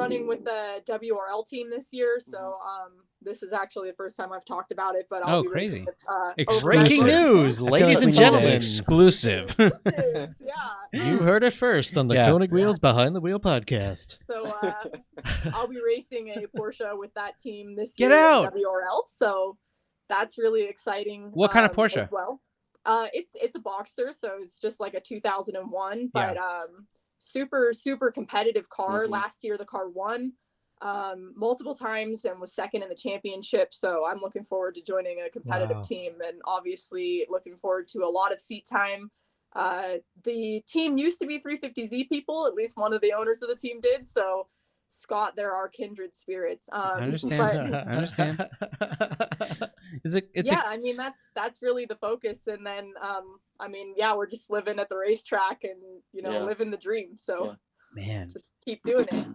running with the WRL team this year, so this is actually the first time I've talked about it. But I'll be racing with, breaking news, ladies and gentlemen. Exclusive. yeah. You heard it first on the Konig Wheels Behind the Wheel podcast. So I'll be racing a Porsche with that team this Get year out. in WRL. So that's really exciting. What kind of Porsche? As well. It's a Boxster, so it's just like a 2001, but super competitive car. Last year the car won multiple times and was second in the championship. So I'm looking forward to joining a competitive team, and obviously looking forward to a lot of seat time. The team used to be 350Z people, at least one of the owners of the team did. So Scott, there are kindred spirits. I understand. I understand. I mean, that's really the focus. And then, I mean, we're just living at the racetrack and, living the dream. So man, just keep doing it.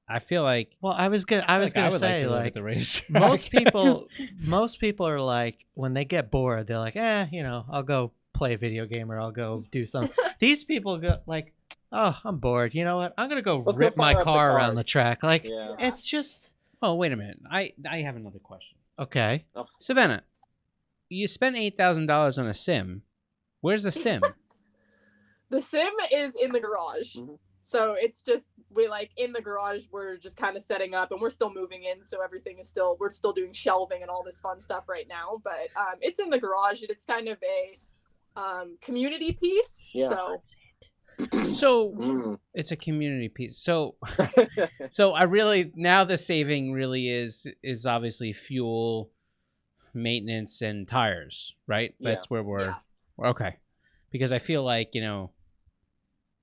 I feel like, well, I was gonna say, like the racetrack. most people are like, when they get bored, they're like, I'll go play a video game or I'll go do something. These people go like, oh, I'm bored. You know what? I'm gonna go rip my car around the track. Like, it's just. Oh, wait a minute. I have another question. Okay. Savanna, you spent $8,000 on a sim. Where's the sim? The sim is in the garage. So it's just, in the garage, we're just kind of setting up, and we're still moving in. So everything is we're still doing shelving and all this fun stuff right now. But it's in the garage, and it's kind of a community piece. Yeah. So it's a community piece. So I really, now the saving really is obviously fuel, maintenance, and tires, right? Yeah. That's where we're okay. Because I feel like,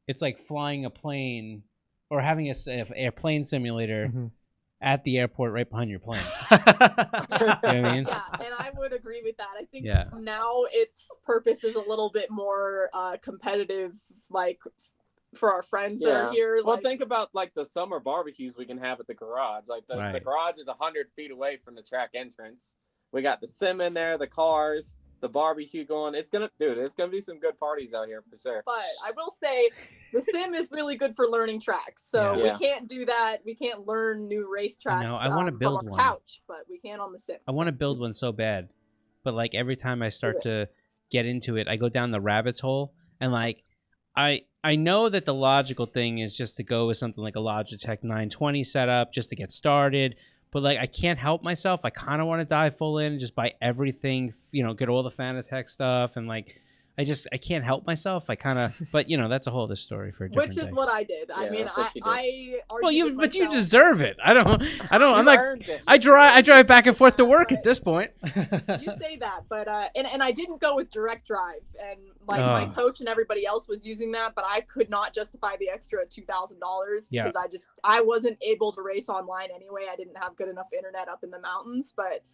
it's like flying a plane or having a plane simulator at the airport right behind your plane. You know what I mean? Yeah, and I would agree with that. I think now its purpose is a little bit more competitive, like for our friends that are here. Well, think about like the summer barbecues we can have at the garage. Like the garage is 100 feet away from the track entrance. We got the sim in there, the cars, the barbecue going. It's gonna be some good parties out here for sure. But I will say the sim is really good for learning tracks. So we can't do that. We can't learn new racetracks. No, I want to build from our one. couch, but we can on the sim. I want to build one so bad, but like every time I start to get into it, I go down the rabbit's hole, and like I know that the logical thing is just to go with something like a Logitech 920 setup just to get started. But like I can't help myself. I kind of want to dive full in and just buy everything, get all the Fanatec stuff, and like I can't help myself. I kind of, but that's a whole other story for a different day. What I did. I mean, but you deserve it. I'm like, I drive back and forth to work at this point. You say that, but and I didn't go with direct drive, and like my coach and everybody else was using that, but I could not justify the extra $2,000 because I wasn't able to race online anyway. I didn't have good enough internet up in the mountains, but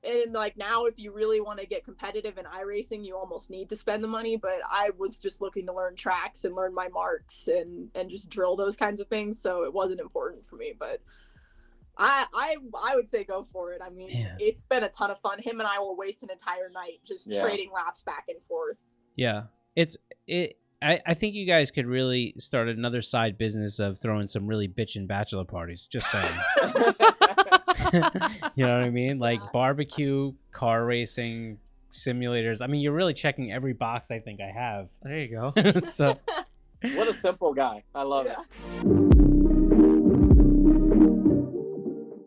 and like now, if you really want to get competitive in iRacing, you almost need to spend the money. But I was just looking to learn tracks and learn my marks and just drill those kinds of things. So it wasn't important for me. But I would say go for it. I mean, it's been a ton of fun. Him and I will waste an entire night just trading laps back and forth. Yeah, I think you guys could really start another side business of throwing some really bitchin' bachelor parties. Just saying. You know what I mean? Like barbecue, car racing, simulators. I mean, you're really checking every box I think I have. There you go. So, what a simple guy. I love it.